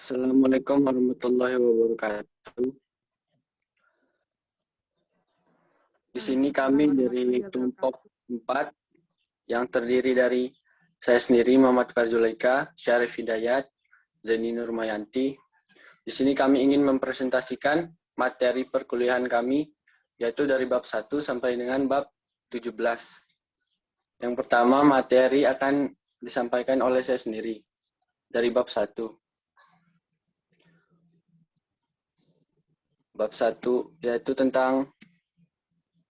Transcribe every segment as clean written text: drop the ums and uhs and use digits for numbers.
Assalamualaikum warahmatullahi wabarakatuh. Di sini kami dari kelompok 4 yang terdiri dari saya sendiri, Muhammad Farzulaika, Syarif Hidayat, Zaini Nurmayanti. Di sini kami ingin mempresentasikan materi perkuliahan kami, yaitu dari bab 1 sampai dengan bab 17. Yang pertama, materi akan disampaikan oleh saya sendiri dari bab 1. Bab 1 yaitu tentang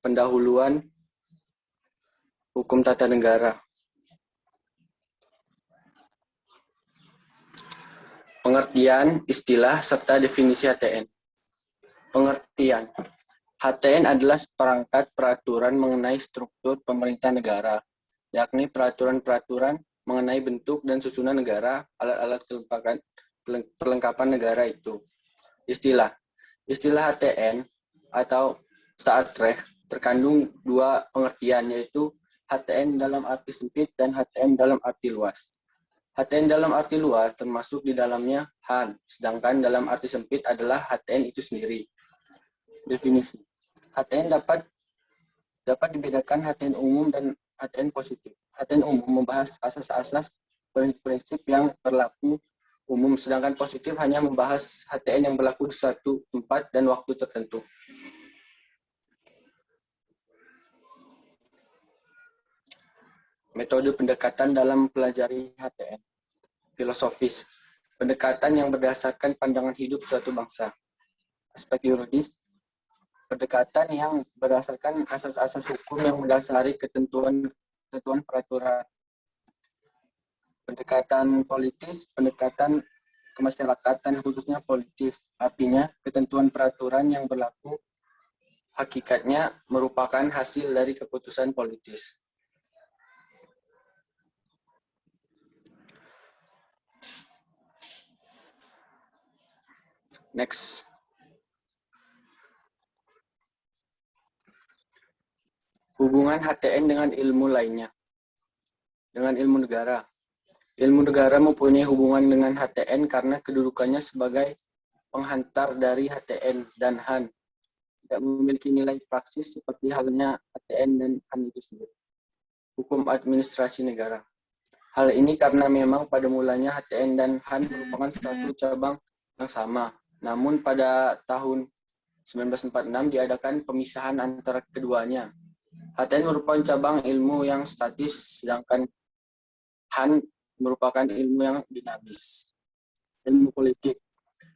pendahuluan hukum tata negara. Pengertian, istilah, serta definisi HTN. Pengertian. HTN adalah seperangkat peraturan mengenai struktur pemerintah negara, yakni peraturan-peraturan mengenai bentuk dan susunan negara, alat-alat perlengkapan negara itu. Istilah. Istilah HTN atau Star Trek terkandung dua pengertian, yaitu HTN dalam arti sempit dan HTN dalam arti luas. HTN dalam arti luas termasuk di dalamnya HAN, sedangkan dalam arti sempit adalah HTN itu sendiri. Definisi. HTN dapat dibedakan HTN umum dan HTN positif. HTN umum membahas asas-asas prinsip yang berlaku umum, sedangkan positif hanya membahas HTN yang berlaku di suatu tempat dan waktu tertentu. Metode pendekatan dalam mempelajari HTN. Filosofis. Pendekatan yang berdasarkan pandangan hidup suatu bangsa. Aspek yuridis. Pendekatan yang berdasarkan asas-asas hukum yang mendasari ketentuan peraturan. Pendekatan politis, pendekatan kemasyarakatan khususnya politis, artinya ketentuan peraturan yang berlaku hakikatnya merupakan hasil dari keputusan politis. Next. Hubungan HTN dengan ilmu lainnya. Dengan ilmu negara. Ilmu negara mempunyai hubungan dengan HTN karena kedudukannya sebagai penghantar dari HTN dan HAN. Tidak memiliki nilai praksis seperti halnya HTN dan HAN itu sendiri. Hukum administrasi negara. Hal ini karena memang pada mulanya HTN dan HAN merupakan suatu cabang yang sama. Namun pada tahun 1946 diadakan pemisahan antara keduanya. HTN merupakan cabang ilmu yang statis, sedangkan HAN merupakan ilmu yang dinamis. Ilmu politik.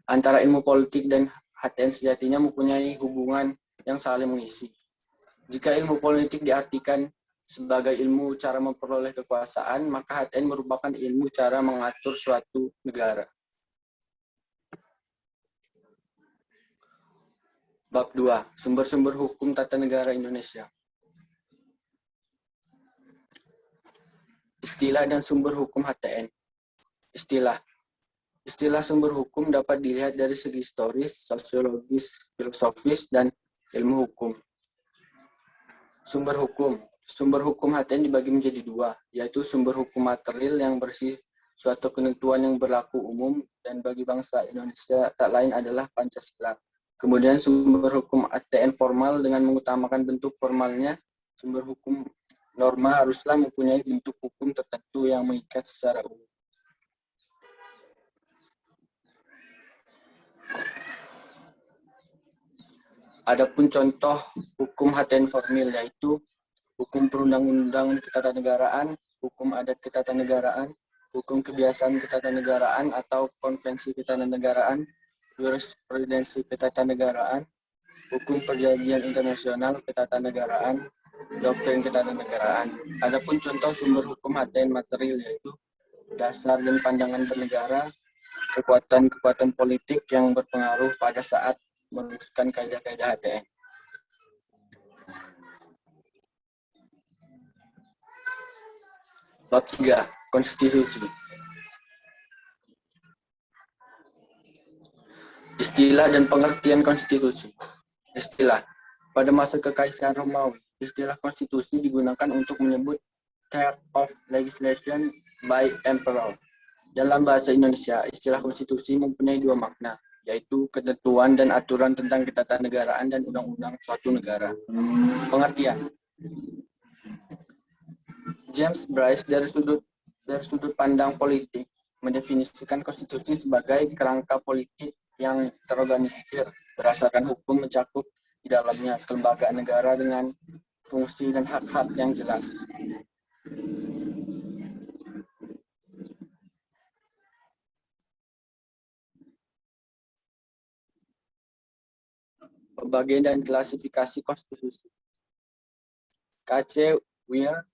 Antara ilmu politik dan HTN sejatinya mempunyai hubungan yang saling mengisi. Jika ilmu politik diartikan sebagai ilmu cara memperoleh kekuasaan, maka HTN merupakan ilmu cara mengatur suatu negara. Bab 2. Sumber-sumber hukum tata negara Indonesia. Istilah dan sumber hukum HTN. Istilah. Istilah sumber hukum dapat dilihat dari segi historis, sosiologis, filosofis, dan ilmu hukum. Sumber hukum. Sumber hukum HTN dibagi menjadi dua, yaitu sumber hukum material yang bersih suatu ketentuan yang berlaku umum dan bagi bangsa Indonesia tak lain adalah Pancasila. Kemudian sumber hukum HTN formal dengan mengutamakan bentuk formalnya. Sumber hukum norma haruslah mempunyai bentuk hukum tertentu yang mengikat secara umum. Adapun contoh hukum HTN formil yaitu hukum perundang-undangan ketatanegaraan, hukum adat ketatanegaraan, hukum kebiasaan ketatanegaraan atau konvensi ketatanegaraan, jurisprudensi ketatanegaraan, hukum perjanjian internasional ketatanegaraan, doktrin ketatanegaraan. Adapun contoh sumber hukum HTN material yaitu dasar dan pandangan bernegara, kekuatan-kekuatan politik yang berpengaruh pada saat merumuskan kaidah-kaidah HTN. Bab 3. Konstitusi. Istilah dan pengertian konstitusi. Istilah. Pada masa Kekaisaran Romawi, istilah konstitusi digunakan untuk menyebut type of legislation by emperor, Dalam bahasa Indonesia, istilah konstitusi mempunyai dua makna, yaitu ketentuan dan aturan tentang ketatanegaraan dan undang-undang suatu negara. Pengertian. James Bryce dari sudut pandang politik mendefinisikan konstitusi sebagai kerangka politik yang terorganisir berdasarkan hukum mencakup di dalamnya kelembagaan negara dengan fungsi dan hak-hak yang jelas. Pembagian dan klasifikasi konstitusi. K.C. Weir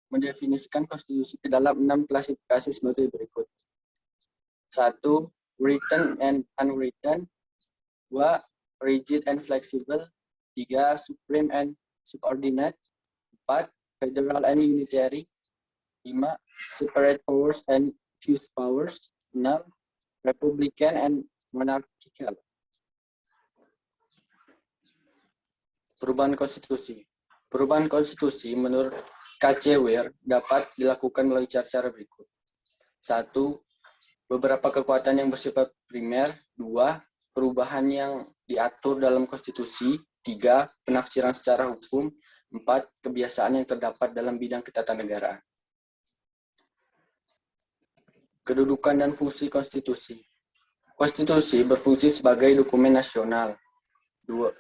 mendefinisikan konstitusi ke dalam 6 klasifikasi sebagai berikut. 1. Written and unwritten. 2. Rigid and flexible. 3. Supreme and subordinate. 4. Federal and unitary. 5. Separate powers and fused powers. 6. Republican and monarchical. Perubahan konstitusi. Perubahan konstitusi menurut K.C. Weir dapat dilakukan melalui cara-cara berikut. 1. Beberapa kekuatan yang bersifat primer. 2. Perubahan yang diatur dalam konstitusi. 3. Penafsiran secara hukum. 4. Kebiasaan yang terdapat dalam bidang ketatanegaraan. Kedudukan dan fungsi konstitusi. Konstitusi berfungsi sebagai dokumen nasional. 2.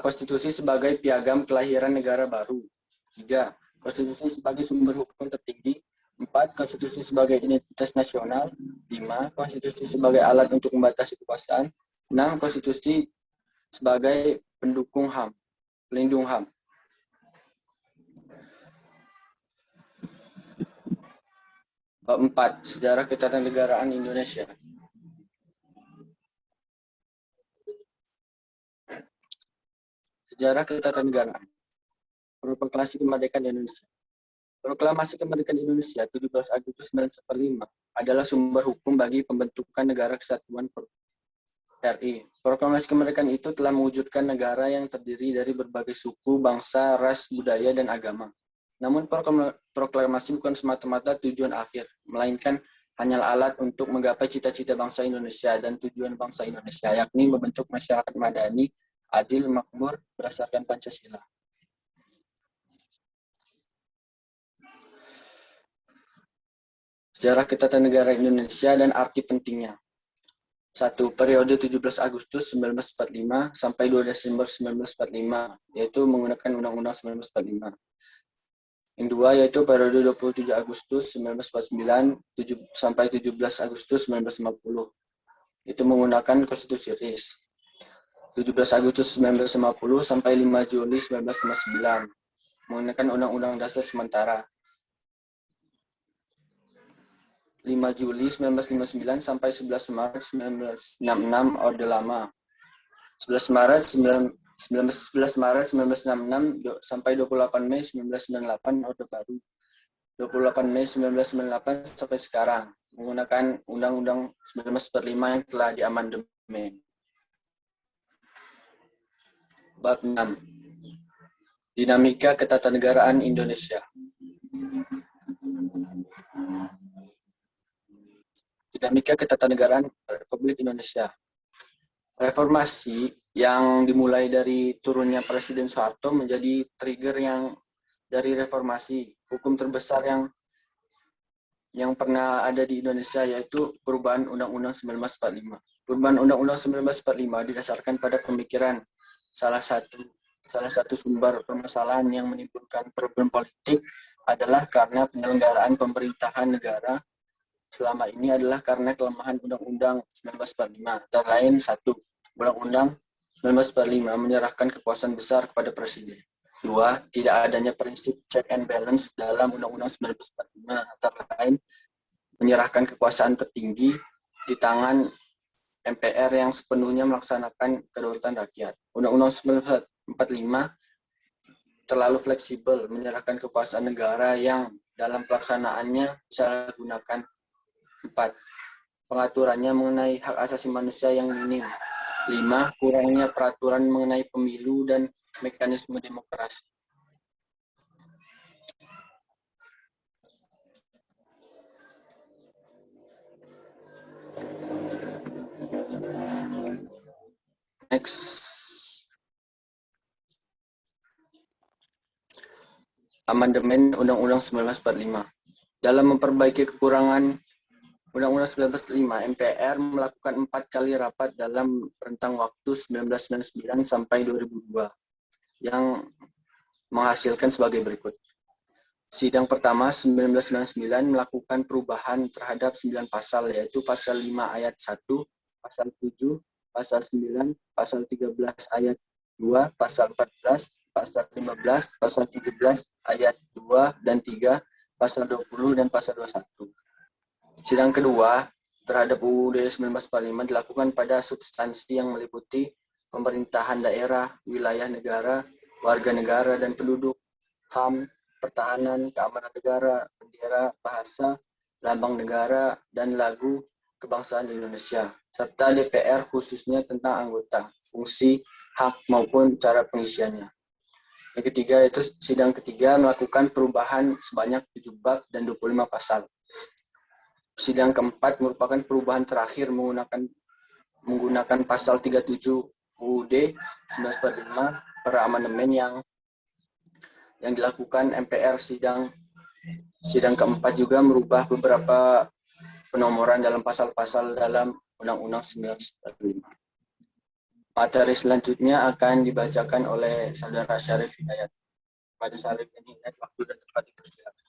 Konstitusi sebagai piagam kelahiran negara baru. 3. Konstitusi sebagai sumber hukum tertinggi. 4. Konstitusi sebagai identitas nasional. 5. Konstitusi sebagai alat untuk membatasi kekuasaan. 6. Konstitusi sebagai pendukung HAM, pelindung HAM. Bab 4. Sejarah ketatanegaraan Indonesia. Sejarah ketatanegaraan. Proklamasi Kemerdekaan Indonesia. Proklamasi Kemerdekaan Indonesia 17 Agustus 1945 adalah sumber hukum bagi pembentukan Negara Kesatuan RI. Proklamasi kemerdekaan itu telah mewujudkan negara yang terdiri dari berbagai suku, bangsa, ras, budaya, dan agama. Namun proklamasi bukan semata-mata tujuan akhir, melainkan hanyalah alat untuk menggapai cita-cita bangsa Indonesia dan tujuan bangsa Indonesia, yakni membentuk masyarakat madani, adil, makmur, berdasarkan Pancasila. Sejarah ketatanegaraan Indonesia dan arti pentingnya. 1. Periode 17 Agustus 1945 sampai 2 Desember 1945, yaitu menggunakan Undang-Undang 1945. Yang kedua yaitu periode 27 Agustus 1949 sampai 17 Agustus 1950, itu menggunakan Konstitusi RIS. 17 Agustus 1950 sampai 5 Juli 1959, menggunakan Undang-Undang Dasar sementara. 5 Juli 1959 sampai 11 Maret 1966 Orde Lama. 11 Maret 1966 sampai 28 Mei 1998 Orde Baru. 28 Mei 1998 sampai sekarang menggunakan Undang-Undang 1945 yang telah diamandemen. Bab 6. Dinamika ketatanegaraan Indonesia. Dinamika ketatanegaraan Republik Indonesia. Reformasi yang dimulai dari turunnya Presiden Soeharto menjadi trigger yang dari reformasi hukum terbesar yang pernah ada di Indonesia, yaitu perubahan Undang-Undang 1945. Perubahan Undang-Undang 1945 didasarkan pada pemikiran salah satu sumber permasalahan yang menimbulkan problem politik adalah karena penyelenggaraan pemerintahan negara selama ini adalah karena kelemahan Undang-Undang 1945. Antara lain, 1. Undang-Undang 1945 menyerahkan kekuasaan besar kepada Presiden. 2. Tidak adanya prinsip check and balance dalam Undang-Undang 1945. Antara lain, menyerahkan kekuasaan tertinggi di tangan MPR yang sepenuhnya melaksanakan kedaulatan rakyat. Undang-Undang 1945 terlalu fleksibel, menyerahkan kekuasaan negara yang dalam pelaksanaannya bisa digunakan. 4. Pengaturannya mengenai hak asasi manusia yang minim. 5. Kurangnya peraturan mengenai pemilu dan mekanisme demokrasi. Next. Amandemen Undang-Undang 1945. Dalam memperbaiki kekurangan Undang-Undang 1945, MPR melakukan 4 kali rapat dalam rentang waktu 1999 sampai 2002 yang menghasilkan sebagai berikut. Sidang pertama 1999 melakukan perubahan terhadap 9 pasal, yaitu pasal 5 ayat 1, pasal 7, pasal 9, pasal 13 ayat 2, pasal 14, pasal 15, pasal 17 ayat 2 dan 3, pasal 20 dan pasal 21. Sidang kedua terhadap UUD 1945 dilakukan pada substansi yang meliputi pemerintahan daerah, wilayah negara, warga negara dan penduduk, HAM, pertahanan, keamanan negara, bendera, bahasa, lambang negara, dan lagu kebangsaan Indonesia, serta DPR khususnya tentang anggota, fungsi, hak maupun cara pengisiannya. Yang ketiga itu sidang ketiga melakukan perubahan sebanyak 7 bab dan 25 pasal. Sidang keempat merupakan perubahan terakhir menggunakan pasal 37 UUD 1945 per amandemen yang dilakukan MPR. Sidang keempat juga merubah beberapa penomoran dalam pasal-pasal dalam Undang-Undang 1945. Materi selanjutnya akan dibacakan oleh Saudara Syarif Hidayat. Pada Syarif ini, waktu dan tempat dipersilakan.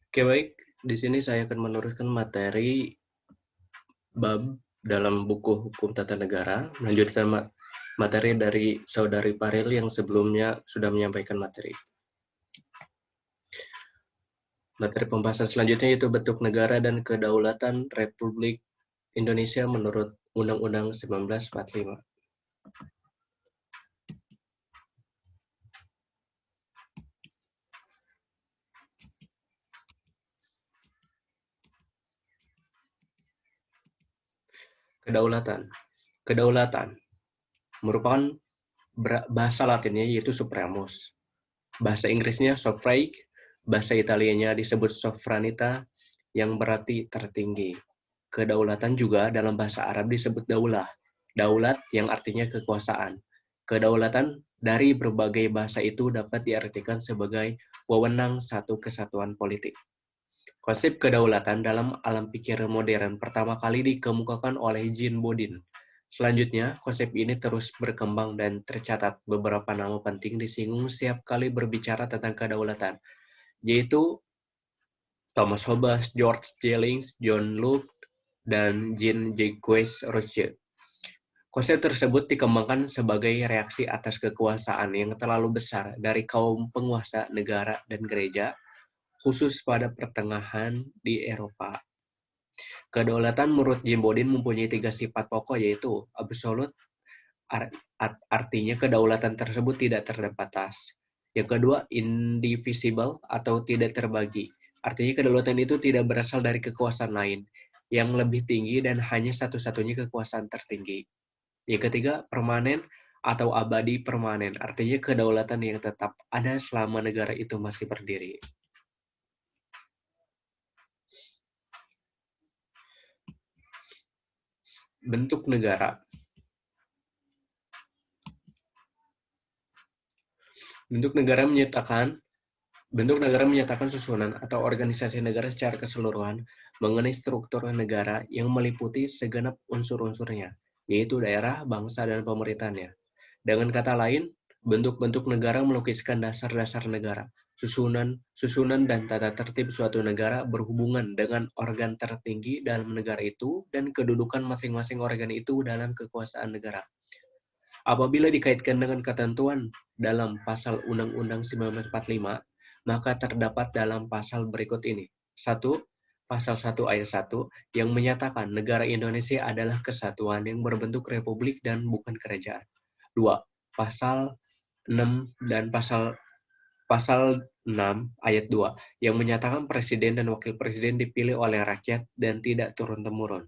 Oke, baik. Di sini saya akan meneruskan materi bab dalam buku Hukum Tata Negara, melanjutkan materi dari Saudari Paril yang sebelumnya sudah menyampaikan materi. Materi pembahasan selanjutnya yaitu bentuk negara dan kedaulatan Republik Indonesia menurut Undang-Undang 1945. Kedaulatan. Kedaulatan merupakan bahasa Latinnya yaitu supremus. Bahasa Inggrisnya sovereign, bahasa Italianya disebut sovranità yang berarti tertinggi. Kedaulatan juga dalam bahasa Arab disebut daulah. Daulat yang artinya kekuasaan. Kedaulatan dari berbagai bahasa itu dapat diartikan sebagai wewenang satu kesatuan politik. Konsep kedaulatan dalam alam pikir modern pertama kali dikemukakan oleh Jean Bodin. Selanjutnya, konsep ini terus berkembang dan tercatat beberapa nama penting disinggung setiap kali berbicara tentang kedaulatan, yaitu Thomas Hobbes, George Jellings, John Locke, dan Jean-Jacques Rousseau. Konsep tersebut dikembangkan sebagai reaksi atas kekuasaan yang terlalu besar dari kaum penguasa negara dan gereja, khusus pada pertengahan di Eropa. Kedaulatan menurut Jean Bodin mempunyai 3 sifat pokok, yaitu absolut, artinya kedaulatan tersebut tidak terbatas. Yang kedua, indivisible atau tidak terbagi. Artinya kedaulatan itu tidak berasal dari kekuasaan lain yang lebih tinggi dan hanya satu-satunya kekuasaan tertinggi. Yang ketiga, permanen atau abadi permanen. Artinya kedaulatan yang tetap ada selama negara itu masih berdiri. Bentuk negara. Bentuk negara menyatakan susunan atau organisasi negara secara keseluruhan mengenai struktur negara yang meliputi segenap unsur-unsurnya, yaitu daerah, bangsa, dan pemerintahannya. Dengan kata lain, bentuk-bentuk negara melukiskan dasar-dasar negara. Susunan dan tata tertib suatu negara berhubungan dengan organ tertinggi dalam negara itu dan kedudukan masing-masing organ itu dalam kekuasaan negara. Apabila dikaitkan dengan ketentuan dalam pasal Undang-Undang 1945, maka terdapat dalam pasal berikut ini. 1. Pasal 1 ayat 1 yang menyatakan negara Indonesia adalah kesatuan yang berbentuk republik dan bukan kerajaan. 2. Pasal 6 dan pasal 6 ayat 2 yang menyatakan presiden dan wakil presiden dipilih oleh rakyat dan tidak turun-temurun.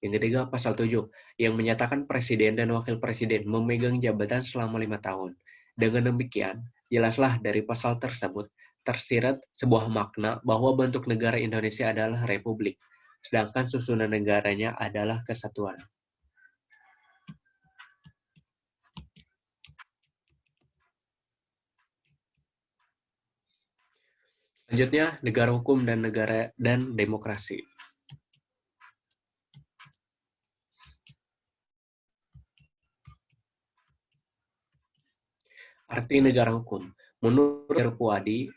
Yang ketiga, pasal 7 yang menyatakan presiden dan wakil presiden memegang jabatan selama 5 tahun. Dengan demikian, jelaslah dari pasal tersebut, tersirat sebuah makna bahwa bentuk negara Indonesia adalah republik, sedangkan susunan negaranya adalah kesatuan. Selanjutnya, negara hukum dan demokrasi. Arti negara hukum. Menurut Puadi,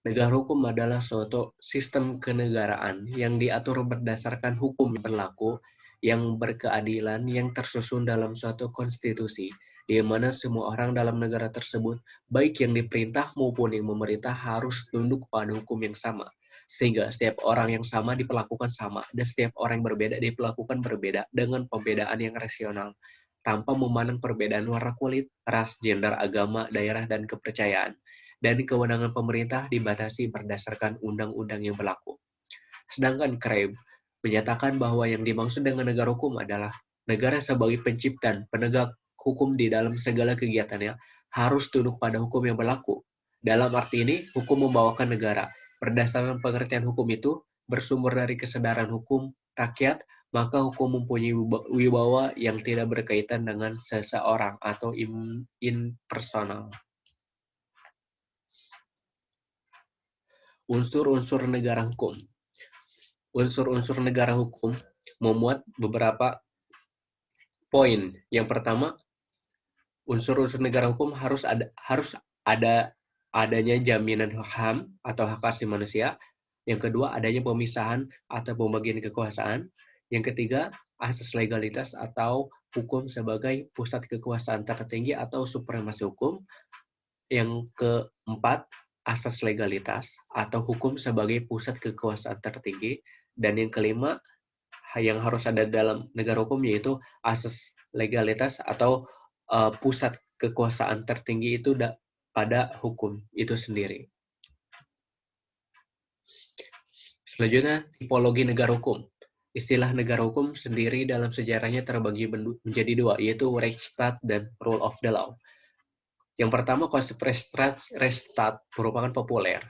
negara hukum adalah suatu sistem kenegaraan yang diatur berdasarkan hukum yang berlaku, yang berkeadilan, yang tersusun dalam suatu konstitusi, di mana semua orang dalam negara tersebut, baik yang diperintah maupun yang memerintah, harus tunduk pada hukum yang sama. Sehingga setiap orang yang sama diperlakukan sama, dan setiap orang yang berbeda diperlakukan berbeda dengan pembedaan yang rasional, tanpa memandang perbedaan warna kulit, ras, gender, agama, daerah, dan kepercayaan. Dan kewenangan pemerintah dibatasi berdasarkan undang-undang yang berlaku. Sedangkan Crabb menyatakan bahwa yang dimaksud dengan negara hukum adalah negara sebagai pencipta dan penegak hukum di dalam segala kegiatannya harus tunduk pada hukum yang berlaku. Dalam arti ini, hukum membawakan negara. Berdasarkan pengertian hukum itu, bersumber dari kesadaran hukum rakyat, maka hukum mempunyai wibawa yang tidak berkaitan dengan seseorang atau impersonal. Unsur-unsur negara hukum. Unsur-unsur negara hukum memuat beberapa poin. Yang pertama, unsur-unsur negara hukum harus adanya jaminan HAM atau hak asasi manusia. Yang kedua, adanya pemisahan atau pembagian kekuasaan. Yang ketiga, asas legalitas atau hukum sebagai pusat kekuasaan tertinggi atau supremasi hukum. Yang keempat, asas legalitas atau hukum sebagai pusat kekuasaan tertinggi. Dan yang kelima, yang harus ada dalam negara hukum yaitu asas legalitas atau pusat kekuasaan tertinggi itu pada hukum itu sendiri. Selanjutnya, tipologi negara hukum. Istilah negara hukum sendiri dalam sejarahnya terbagi menjadi dua, yaitu Rechtsstaat dan Rule of the Law. Yang pertama, konsep Rechtsstaat merupakan populer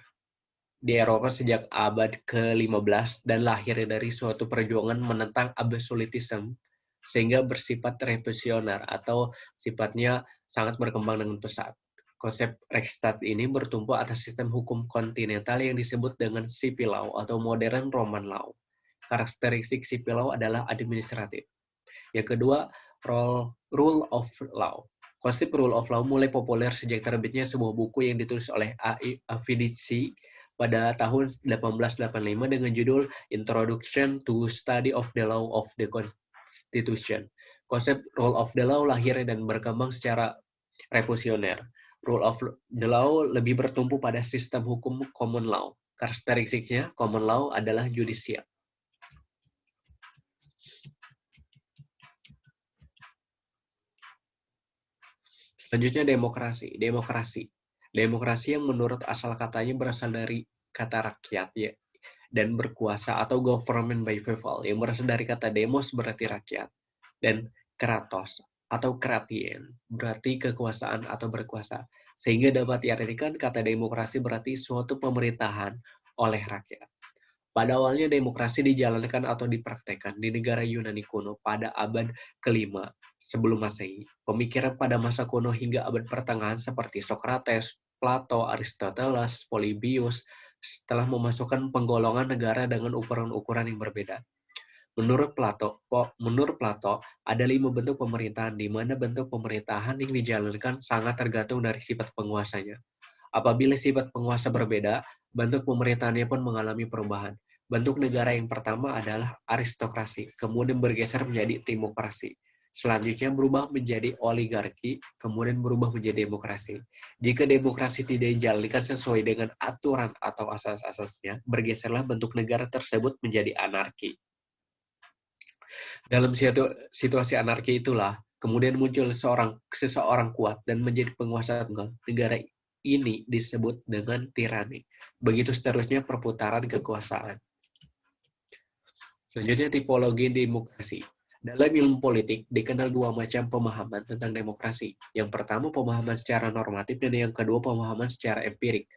di Eropa sejak abad ke-15 dan lahir dari suatu perjuangan menentang absolutisme sehingga bersifat revolusioner atau sifatnya sangat berkembang dengan pesat. Konsep Rechtsstaat ini bertumpu atas sistem hukum kontinental yang disebut dengan civil law atau modern Roman law. Karakteristik civil law adalah administratif. Yang kedua, rule of law. Konsep rule of law mulai populer sejak terbitnya sebuah buku yang ditulis oleh A.I. Avidici pada tahun 1885 dengan judul Introduction to Study of the Law of the Constitution. Konsep rule of the law lahir dan berkembang secara revolusioner. Rule of the law lebih bertumpu pada sistem hukum common law. Karakteristiknya, common law adalah judicial. Selanjutnya demokrasi. Demokrasi yang menurut asal katanya berasal dari kata rakyat ya, dan berkuasa atau government by people yang berasal dari kata demos berarti rakyat dan kratos atau kratien berarti kekuasaan atau berkuasa, sehingga dapat diartikan kata demokrasi berarti suatu pemerintahan oleh rakyat. Pada awalnya demokrasi dijalankan atau dipraktekkan di negara Yunani kuno pada abad ke-5 sebelum Masehi. Pemikiran pada masa kuno hingga abad pertengahan seperti Socrates, Plato, Aristoteles, Polybius telah memasukkan penggolongan negara dengan ukuran-ukuran yang berbeda. Menurut Plato, ada 5 bentuk pemerintahan, di mana bentuk pemerintahan yang dijalankan sangat tergantung dari sifat penguasanya. Apabila sifat penguasa berbeda, bentuk pemerintahannya pun mengalami perubahan. Bentuk negara yang pertama adalah aristokrasi, kemudian bergeser menjadi timokrasi. Selanjutnya berubah menjadi oligarki, kemudian berubah menjadi demokrasi. Jika demokrasi tidak dijalankan sesuai dengan aturan atau asas-asasnya, bergeserlah bentuk negara tersebut menjadi anarki. Dalam situasi anarki itulah, kemudian muncul seseorang kuat dan menjadi penguasa tunggal. Negara ini disebut dengan tirani. Begitu seterusnya perputaran kekuasaan. Selanjutnya tipologi demokrasi. Dalam ilmu politik dikenal 2 macam pemahaman tentang demokrasi. Yang pertama pemahaman secara normatif dan yang kedua pemahaman secara empirik.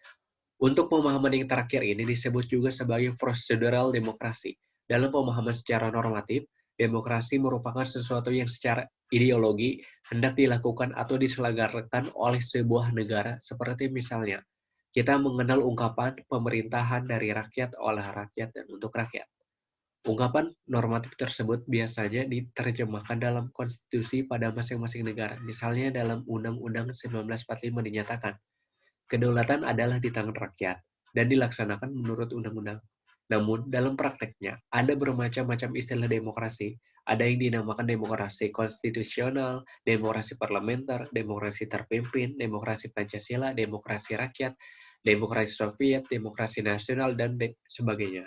Untuk pemahaman yang terakhir ini disebut juga sebagai procedural demokrasi. Dalam pemahaman secara normatif, demokrasi merupakan sesuatu yang secara ideologi hendak dilakukan atau diselenggarakan oleh sebuah negara, seperti misalnya, kita mengenal ungkapan pemerintahan dari rakyat, oleh rakyat, dan untuk rakyat. Ungkapan normatif tersebut biasanya diterjemahkan dalam konstitusi pada masing-masing negara. Misalnya dalam Undang-Undang 1945 dinyatakan, kedaulatan adalah di tangan rakyat dan dilaksanakan menurut undang-undang. Namun, dalam prakteknya, ada bermacam-macam istilah demokrasi. Ada yang dinamakan demokrasi konstitusional, demokrasi parlementer, demokrasi terpimpin, demokrasi Pancasila, demokrasi rakyat, demokrasi Soviet, demokrasi nasional, dan sebagainya.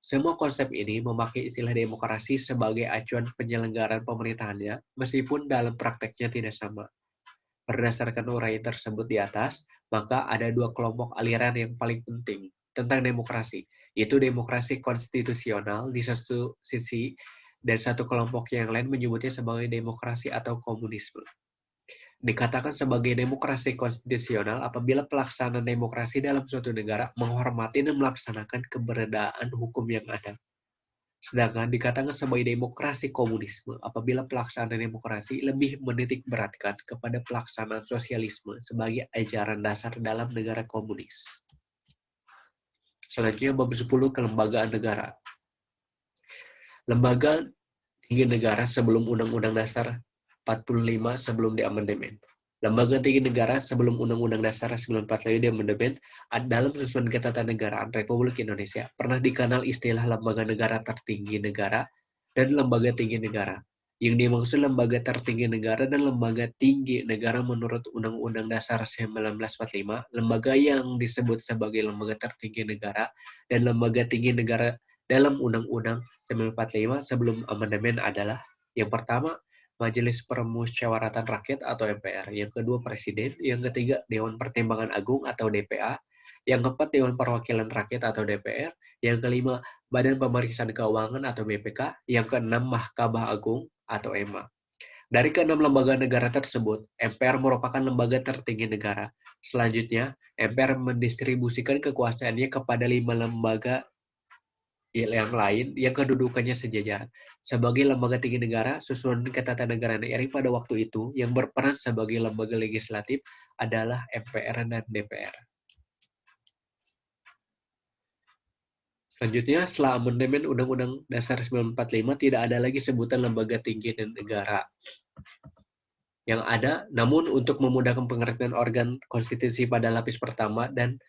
Semua konsep ini memakai istilah demokrasi sebagai acuan penyelenggaraan pemerintahannya, meskipun dalam prakteknya tidak sama. Berdasarkan uraian tersebut di atas, maka ada dua kelompok aliran yang paling penting tentang demokrasi, yaitu demokrasi konstitusional di satu sisi, dan satu kelompok yang lain menyebutnya sebagai demokrasi atau komunisme. Dikatakan sebagai demokrasi konstitusional apabila pelaksanaan demokrasi dalam suatu negara menghormati dan melaksanakan keberadaan hukum yang ada. Sedangkan dikatakan sebagai demokrasi komunisme apabila pelaksanaan demokrasi lebih menitik beratkan kepada pelaksanaan sosialisme sebagai ajaran dasar dalam negara komunis. Selanjutnya bab 10, kelembagaan negara. Lembaga tinggi negara sebelum Undang-Undang Dasar 45 sebelum diamandemen. Lembaga tinggi negara sebelum Undang-Undang Dasar 1945 diamandemen dalam susunan ketatanegaraan Republik Indonesia pernah dikenal istilah lembaga negara tertinggi negara dan lembaga tinggi negara. Yang dimaksud lembaga tertinggi negara dan lembaga tinggi negara menurut Undang-Undang Dasar 1945, lembaga yang disebut sebagai lembaga tertinggi negara dan lembaga tinggi negara dalam Undang-Undang 1945 sebelum amandemen adalah yang pertama, Majelis Permusyawaratan Rakyat atau MPR, yang kedua Presiden, yang ketiga Dewan Pertimbangan Agung atau DPA, yang keempat Dewan Perwakilan Rakyat atau DPR, yang kelima Badan Pemeriksaan Keuangan atau BPK, yang keenam Mahkamah Agung atau EMA. Dari keenam lembaga negara tersebut, MPR merupakan lembaga tertinggi negara. Selanjutnya, MPR mendistribusikan kekuasaannya kepada 5 lembaga yang lain yang kedudukannya sejajar. Sebagai lembaga tinggi negara, susunan ketatanegaraan RI pada waktu itu yang berperan sebagai lembaga legislatif adalah MPR dan DPR. Selanjutnya, setelah amandemen Undang-Undang Dasar 1945 tidak ada lagi sebutan lembaga tinggi negara. Yang ada, namun untuk memudahkan pengertian organ konstitusi pada lapis pertama dan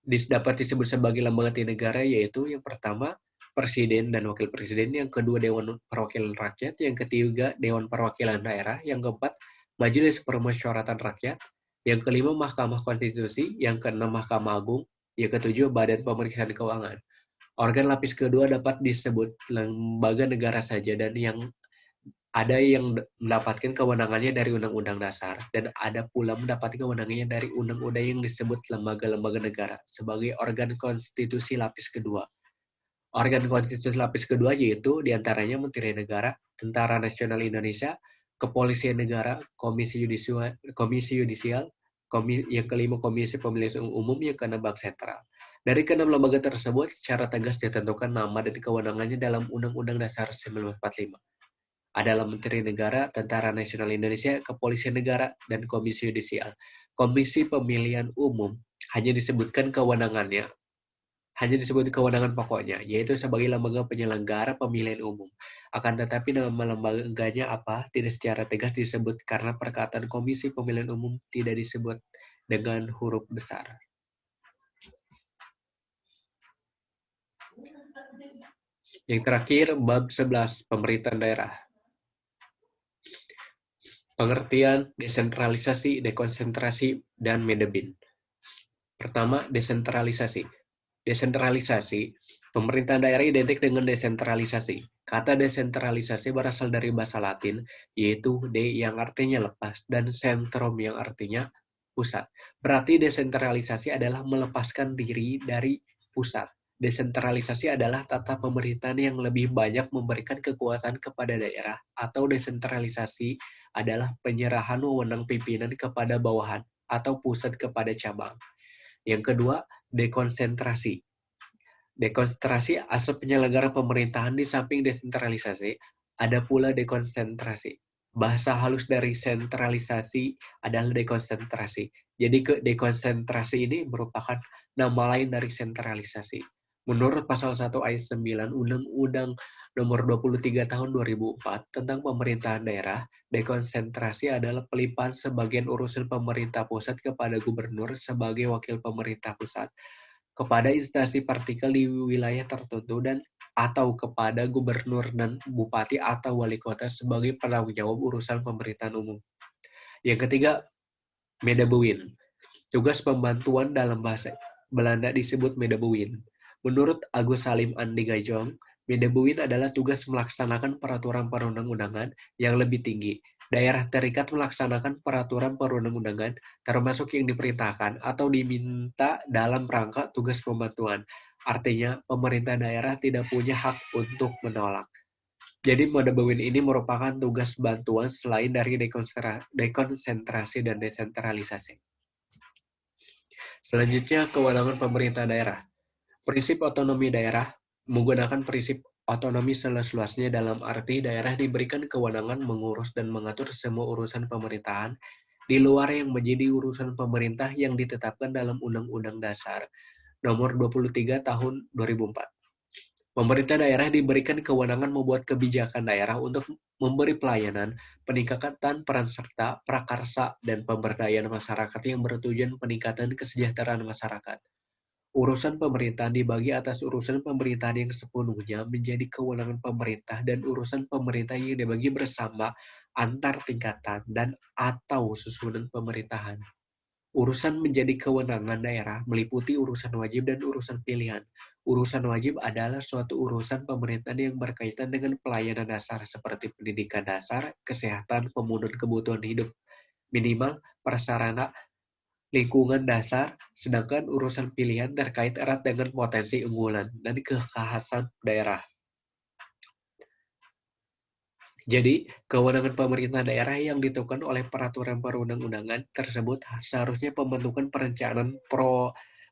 dapat disebut sebagai lembaga tinggi negara, yaitu yang pertama Presiden dan Wakil Presiden, yang kedua Dewan Perwakilan Rakyat, yang ketiga Dewan Perwakilan Daerah, yang keempat Majelis Permusyawaratan Rakyat, yang kelima Mahkamah Konstitusi, yang keenam Mahkamah Agung, yang ketujuh Badan Pemeriksaan Keuangan. Organ lapis kedua dapat disebut lembaga negara saja dan yang ada yang mendapatkan kewenangannya dari Undang-Undang Dasar, dan ada pula mendapatkan kewenangannya dari undang-undang yang disebut lembaga-lembaga negara sebagai organ konstitusi lapis kedua. Organ konstitusi lapis kedua yaitu diantaranya Menteri Negara, Tentara Nasional Indonesia, Kepolisian Negara, Komisi Yudisial, yang kelima Komisi Pemilihan Umum, yang keenam Bank Sentral. Dari keenam lembaga tersebut, secara tegas ditentukan nama dan kewenangannya dalam Undang-Undang Dasar 1945. Adalah Menteri Negara, Tentara Nasional Indonesia, Kepolisian Negara, dan Komisi Yudisial. Komisi Pemilihan Umum hanya disebutkan kewenangan pokoknya, yaitu sebagai lembaga penyelenggara pemilihan umum. Akan tetapi nama lembaganya apa tidak secara tegas disebut karena perkataan Komisi Pemilihan Umum tidak disebut dengan huruf besar. Yang terakhir, bab 11, pemerintahan daerah. Pengertian desentralisasi, dekonsentrasi, dan Medebin. Pertama, desentralisasi. Desentralisasi, pemerintahan daerah identik dengan desentralisasi. Kata desentralisasi berasal dari bahasa Latin, yaitu de yang artinya lepas, dan centrum yang artinya pusat. Berarti desentralisasi adalah melepaskan diri dari pusat. Desentralisasi adalah tata pemerintahan yang lebih banyak memberikan kekuasaan kepada daerah, atau desentralisasi adalah penyerahan wewenang pimpinan kepada bawahan, atau pusat kepada cabang. Yang kedua, dekonsentrasi. Dekonsentrasi asal penyelenggara pemerintahan di samping desentralisasi, ada pula dekonsentrasi. Bahasa halus dari sentralisasi adalah dekonsentrasi. Jadi dekonsentrasi ini merupakan nama lain dari sentralisasi. Menurut pasal 1 ayat 9 Undang-Undang Nomor 23 Tahun 2004 tentang pemerintahan daerah, dekonsentrasi adalah pelimpahan sebagian urusan pemerintah pusat kepada gubernur sebagai wakil pemerintah pusat, kepada instansi partikel di wilayah tertentu dan atau kepada gubernur dan bupati atau wali kota sebagai penanggung jawab urusan pemerintahan umum. Yang ketiga, Medebewin. Tugas pembantuan dalam bahasa Belanda disebut Medebewin. Menurut Agus Salim Andi Gajong, Medebewin adalah tugas melaksanakan peraturan perundang-undangan yang lebih tinggi. Daerah terikat melaksanakan peraturan perundang-undangan termasuk yang diperintahkan atau diminta dalam rangka tugas pembantuan. Artinya, pemerintah daerah tidak punya hak untuk menolak. Jadi Medebewin ini merupakan tugas bantuan selain dari dekonsentrasi dan desentralisasi. Selanjutnya, kewenangan pemerintah daerah. Prinsip otonomi daerah menggunakan prinsip otonomi seluas-luasnya dalam arti daerah diberikan kewenangan mengurus dan mengatur semua urusan pemerintahan di luar yang menjadi urusan pemerintah yang ditetapkan dalam Undang-Undang Dasar Nomor 23 Tahun 2004. Pemerintah daerah diberikan kewenangan membuat kebijakan daerah untuk memberi pelayanan, peningkatan peran serta, prakarsa, dan pemberdayaan masyarakat yang bertujuan peningkatan kesejahteraan masyarakat. Urusan pemerintahan dibagi atas urusan pemerintahan yang sepenuhnya menjadi kewenangan pemerintah dan urusan pemerintah yang dibagi bersama antar tingkatan dan atau susunan pemerintahan. Urusan menjadi kewenangan daerah meliputi urusan wajib dan urusan pilihan. Urusan wajib adalah suatu urusan pemerintahan yang berkaitan dengan pelayanan dasar seperti pendidikan dasar, kesehatan, pemenuhan kebutuhan hidup minimal, prasarana, lingkungan dasar, sedangkan urusan pilihan terkait erat dengan potensi unggulan dan kekhasan daerah. Jadi, kewenangan pemerintah daerah yang ditentukan oleh peraturan perundang-undangan tersebut seharusnya pembentukan perencanaan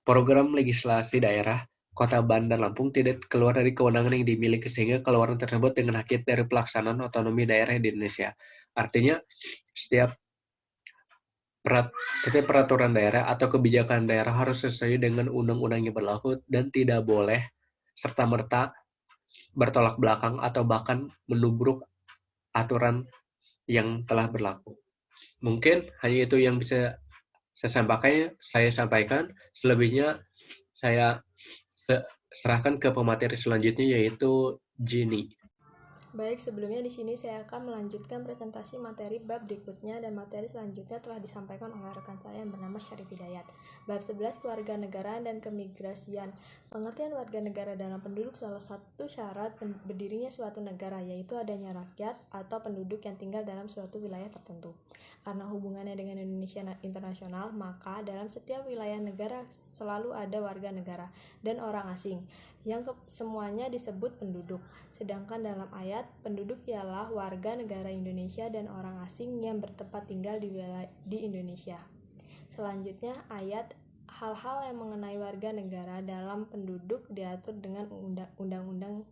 program legislasi daerah, Kota Bandar Lampung tidak keluar dari kewenangan yang dimiliki sehingga keluaran tersebut dengan hakik dari pelaksanaan otonomi daerah di Indonesia. Artinya, setiap peraturan daerah atau kebijakan daerah harus sesuai dengan undang-undang yang berlaku dan tidak boleh serta-merta bertolak belakang atau bahkan menubruk aturan yang telah berlaku. Mungkin hanya itu yang bisa saya sampaikan. Selebihnya saya serahkan ke pemateri selanjutnya yaitu Jenny. Baik, sebelumnya di sini saya akan melanjutkan presentasi materi bab berikutnya dan materi selanjutnya telah disampaikan oleh rekan saya yang bernama Syarif Hidayat. Bab 11 Kewarganegaraan dan Kemigrasian. Pengertian warga negara dalam penduduk salah satu syarat berdirinya suatu negara yaitu adanya rakyat atau penduduk yang tinggal dalam suatu wilayah tertentu. Karena hubungannya dengan Indonesia internasional, maka dalam setiap wilayah negara selalu ada warga negara dan orang asing yang semuanya disebut penduduk. Sedangkan dalam ayat, penduduk ialah warga negara Indonesia dan orang asing yang bertempat tinggal di Indonesia. Selanjutnya, ayat hal-hal yang mengenai warga negara dalam penduduk diatur dengan Undang-Undang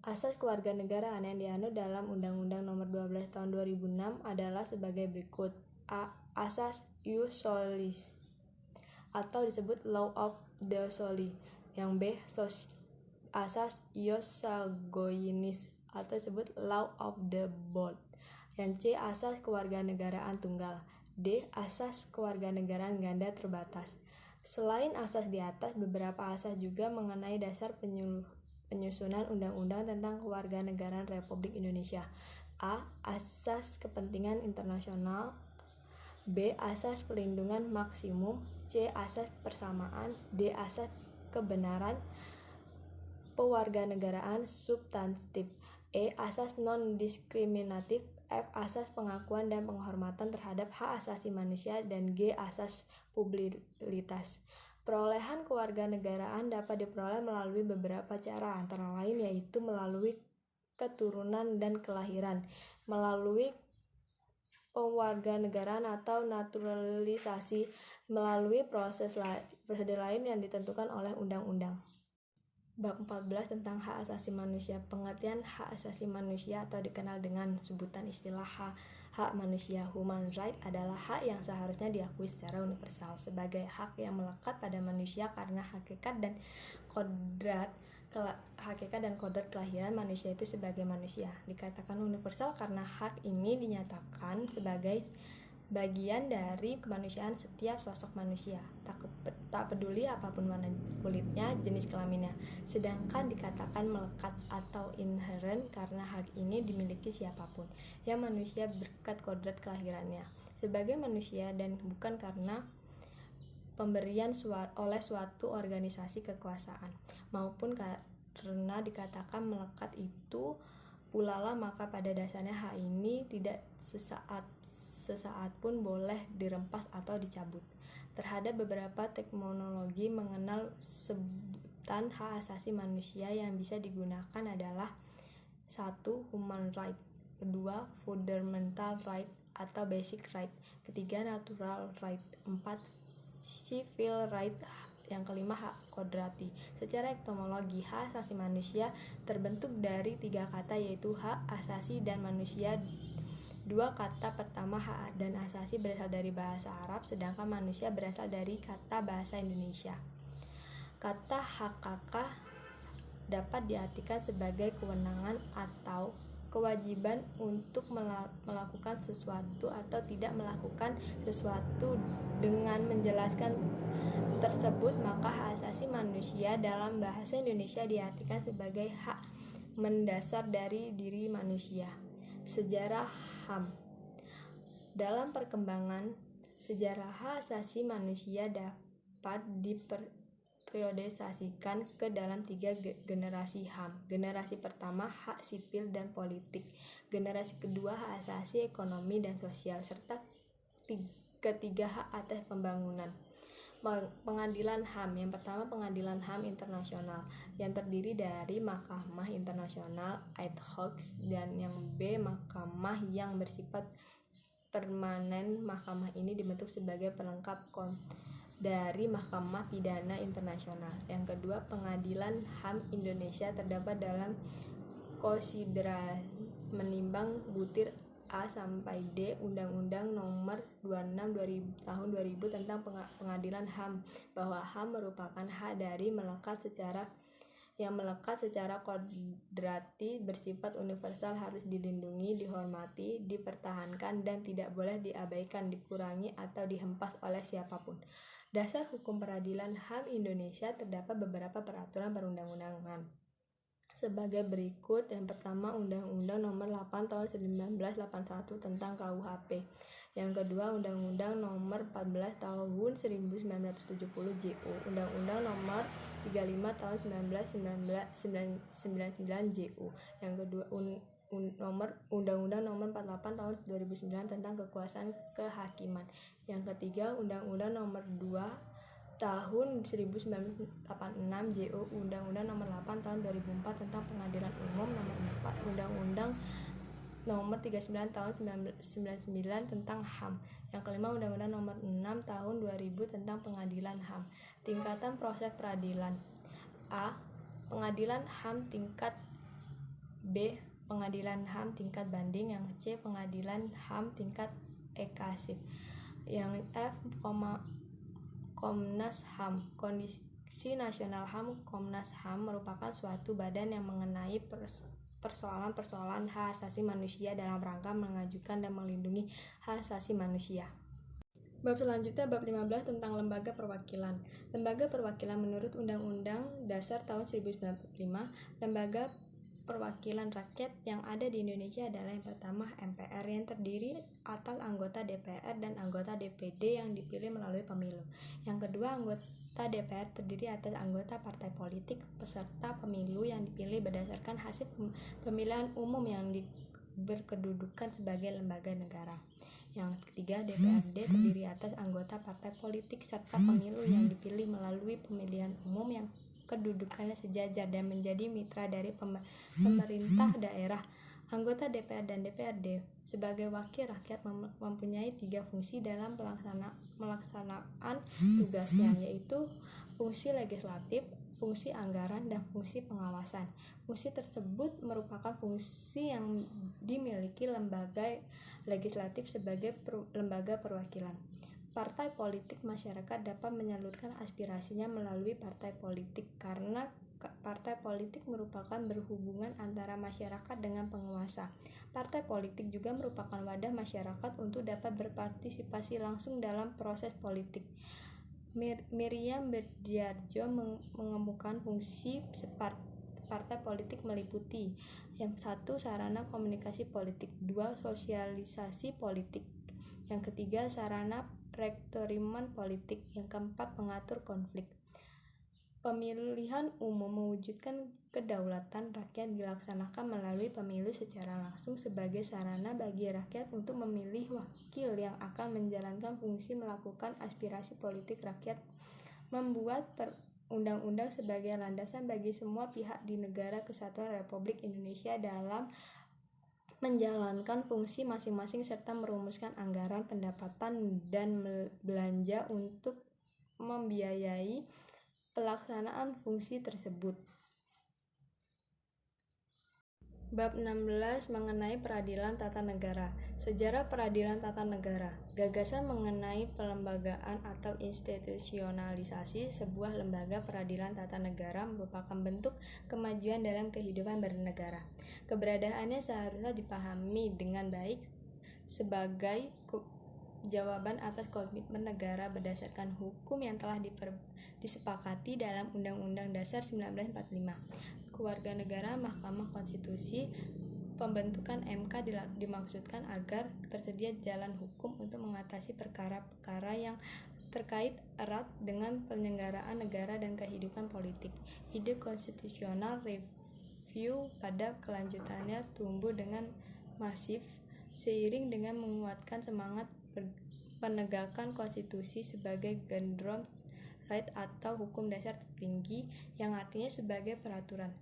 Asas Kewarganegaraan yang dianut dalam Undang-Undang Nomor 12 Tahun 2006 adalah sebagai berikut. A. Asas ius solis atau disebut Law of the Soli. Yang B. Asas ius sanguinis atau disebut Law of the Bold. Yang C. Asas kewarganegaraan tunggal. D. Asas kewarganegaraan ganda terbatas. Selain asas di atas, beberapa asas juga mengenai dasar penyusunan undang-undang tentang kewarganegaraan Republik Indonesia. A. Asas kepentingan internasional. B. Asas pelindungan maksimum. C. Asas persamaan. D. Asas kebenaran pewarganegaraan substantif. E. Asas non-diskriminatif. F. Asas pengakuan dan penghormatan terhadap hak asasi manusia. Dan G. Asas publilitas. Perolehan kewarganegaraan dapat diperoleh melalui beberapa cara, antara lain yaitu melalui keturunan dan kelahiran, melalui pewarganegaraan atau naturalisasi melalui prosedur lain yang ditentukan oleh undang-undang. Bab 14 tentang hak asasi manusia. Pengertian hak asasi manusia atau dikenal dengan sebutan istilah hak manusia, human right, adalah hak yang seharusnya diakui secara universal sebagai hak yang melekat pada manusia karena hakikat dan kodrat kelahiran manusia itu sebagai manusia. Dikatakan universal karena hak ini dinyatakan sebagai bagian dari kemanusiaan setiap sosok manusia, tak peduli apapun warna kulitnya, jenis kelaminnya. Sedangkan dikatakan melekat atau inherent karena hak ini dimiliki siapapun yang manusia berkat kodrat kelahirannya sebagai manusia dan bukan karena pemberian oleh suatu organisasi kekuasaan, maupun karena dikatakan melekat itu pulalah maka pada dasarnya hak ini tidak sesaat pun boleh dirempas atau dicabut. Terhadap beberapa teknologi mengenal sebutan hak asasi manusia yang bisa digunakan adalah 1. Human right, 2. Fundamental right atau basic right, 3. Natural right, 4. Civil right, yang kelima hak kodrati. Secara etimologi, hak asasi manusia terbentuk dari 3 kata yaitu hak, asasi, dan manusia. 2 kata pertama hak dan asasi berasal dari bahasa Arab, sedangkan manusia berasal dari kata bahasa Indonesia. Kata hakaka dapat diartikan sebagai kewenangan atau kewajiban untuk melakukan sesuatu atau tidak melakukan sesuatu. Dengan menjelaskan tersebut, maka hak asasi manusia dalam bahasa Indonesia diartikan sebagai hak mendasar dari diri manusia. Sejarah HAM. Dalam perkembangan sejarah hak asasi manusia dapat dipriodisasikan ke dalam 3 generasi HAM. Generasi pertama hak sipil dan politik, generasi kedua hak asasi ekonomi dan sosial, serta ketiga hak atas pembangunan. Pengadilan HAM. Yang pertama Pengadilan HAM Internasional yang terdiri dari Mahkamah Internasional ad hoc, dan yang B mahkamah yang bersifat permanen. Mahkamah ini dibentuk sebagai pelengkap dari Mahkamah Pidana Internasional. Yang kedua Pengadilan HAM Indonesia terdapat dalam konsideran menimbang butir A sampai D Undang-Undang Nomor 26 Tahun 2000 tentang Pengadilan HAM, bahwa HAM merupakan hak dari melekat secara kodrati, bersifat universal, harus dilindungi, dihormati, dipertahankan, dan tidak boleh diabaikan, dikurangi, atau dihempas oleh siapapun. Dasar hukum peradilan HAM Indonesia terdapat beberapa peraturan perundang-undangan sebagai berikut. Yang pertama Undang-Undang Nomor 8 Tahun 1981 tentang KUHP. Yang kedua Undang-Undang Nomor 14 Tahun 1970 JU, Undang-Undang Nomor 35 Tahun 1999 JU. Yang kedua Undang-Undang Nomor 48 Tahun 2009 tentang kekuasaan kehakiman. Yang ketiga Undang-Undang Nomor 2 Tahun 1986 JU, Undang-Undang Nomor 8 Tahun 2004 tentang Pengadilan Umum. Nomor 4 Undang-Undang Nomor 39 Tahun 1999 tentang HAM. Yang kelima Undang-Undang Nomor 6 Tahun 2000 tentang Pengadilan HAM. Tingkatan proses peradilan: A. Pengadilan HAM tingkat, B. Pengadilan HAM tingkat banding, yang C. Pengadilan HAM tingkat ekasif, yang F. Komnas HAM. Komisi Nasional HAM Komnas HAM merupakan suatu badan yang mengenai persoalan-persoalan hak asasi manusia dalam rangka mengajukan dan melindungi hak asasi manusia. Bab selanjutnya bab 15 tentang lembaga perwakilan. Lembaga perwakilan menurut Undang-Undang Dasar tahun 1945, lembaga perwakilan rakyat yang ada di Indonesia adalah yang pertama MPR, yang terdiri atas anggota DPR dan anggota DPD yang dipilih melalui pemilu. Yang kedua anggota DPR terdiri atas anggota partai politik peserta pemilu yang dipilih berdasarkan hasil pemilihan umum yang berkedudukan sebagai lembaga negara. Yang ketiga DPRD terdiri atas anggota partai politik serta pemilu yang dipilih melalui pemilihan umum yang kedudukannya sejajar dan menjadi mitra dari pemerintah daerah Anggota DPR dan DPRD sebagai wakil rakyat mempunyai 3 fungsi dalam melaksanaan tugasnya, yaitu fungsi legislatif, fungsi anggaran, dan fungsi pengawasan. Fungsi tersebut merupakan fungsi yang dimiliki lembaga legislatif sebagai lembaga perwakilan. Partai politik masyarakat dapat menyalurkan aspirasinya melalui partai politik karena partai politik merupakan berhubungan antara masyarakat dengan penguasa. Partai politik juga merupakan wadah masyarakat untuk dapat berpartisipasi langsung dalam proses politik. Miriam Berdiarjo mengemukakan fungsi partai politik meliputi: yang 1, sarana komunikasi politik, 2, sosialisasi politik, yang ketiga, sarana rektoriman politik, yang keempat, pengatur konflik. Pemilihan umum mewujudkan kedaulatan rakyat dilaksanakan melalui pemilu secara langsung sebagai sarana bagi rakyat untuk memilih wakil yang akan menjalankan fungsi melakukan aspirasi politik rakyat, membuat undang-undang sebagai landasan bagi semua pihak di Negara Kesatuan Republik Indonesia dalam menjalankan fungsi masing-masing serta merumuskan anggaran pendapatan dan belanja untuk membiayai pelaksanaan fungsi tersebut. Bab 16 mengenai peradilan tata negara. Sejarah peradilan tata negara. Gagasan mengenai pelembagaan atau institusionalisasi sebuah lembaga peradilan tata negara merupakan bentuk kemajuan dalam kehidupan bernegara. Keberadaannya seharusnya dipahami dengan baik sebagai jawaban atas komitmen negara berdasarkan hukum yang telah disepakati dalam Undang-Undang Dasar 1945. Kewarganegaraan Mahkamah Konstitusi. Pembentukan MK dimaksudkan agar tersedia jalan hukum untuk mengatasi perkara-perkara yang terkait erat dengan penyelenggaraan negara dan kehidupan politik. Ide konstitusional review pada kelanjutannya tumbuh dengan masif seiring dengan menguatkan semangat penegakan konstitusi sebagai gendron right atau hukum dasar tertinggi, yang artinya sebagai peraturan.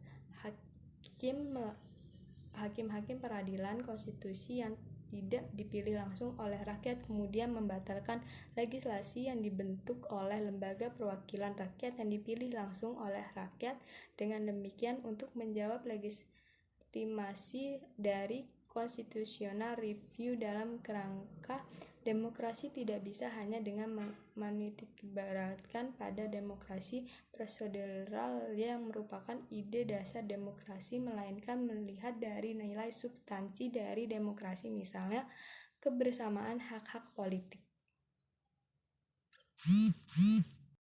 Hakim-hakim peradilan konstitusi yang tidak dipilih langsung oleh rakyat kemudian membatalkan legislasi yang dibentuk oleh lembaga perwakilan rakyat yang dipilih langsung oleh rakyat. Dengan demikian, untuk menjawab legitimasi dari constitutional review dalam kerangka demokrasi tidak bisa hanya dengan menitikberatkan pada demokrasi prosedural yang merupakan ide dasar demokrasi, melainkan melihat dari nilai substansi dari demokrasi, misalnya kebersamaan hak-hak politik.